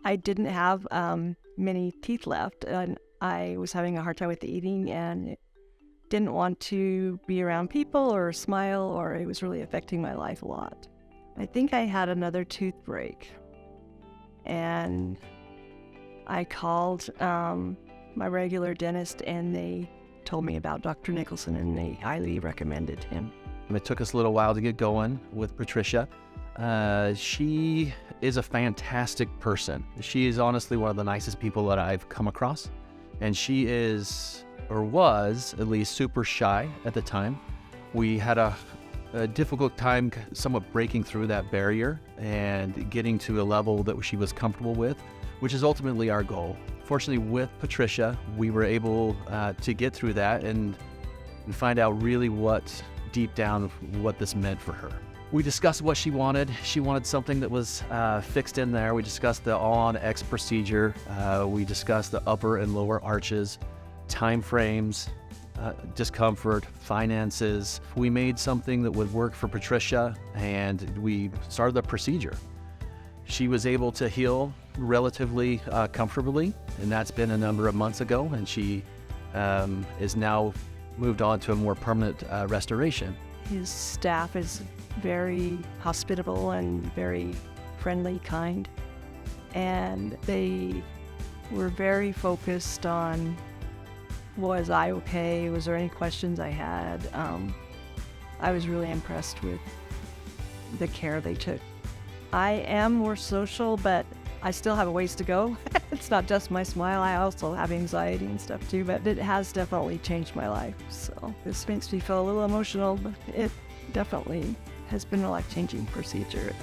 I didn't have many teeth left, and I was having a hard time with eating and didn't want to be around people or smile, or it was really affecting my life a lot. I think I had another tooth break, and I called my regular dentist, and they told me about Dr. Nicholson, and they highly recommended him. It took us a little while to get going with Patricia. She is a fantastic person. She is honestly one of the nicest people that I've come across. And she is, or was, at least super shy at the time. We had a difficult time somewhat breaking through that barrier and getting to a level that she was comfortable with, which is ultimately our goal. Fortunately, with Patricia, we were able to get through that and find out really deep down what this meant for her. We discussed what she wanted. She wanted something that was fixed in there. We discussed the all-on-X procedure. We discussed the upper and lower arches, time frames, discomfort, finances. We made something that would work for Patricia, and we started the procedure. She was able to heal relatively comfortably, and that's been a number of months ago, and she is now moved on to a more permanent restoration. His staff is very hospitable and very friendly, kind, and they were very focused on, was I okay? Was there any questions I had? I was really impressed with the care they took. I am more social, but I still have a ways to go. It's not just my smile. I also have anxiety and stuff too, but it has definitely changed my life. So this makes me feel a little emotional, but it definitely has been a life-changing procedure.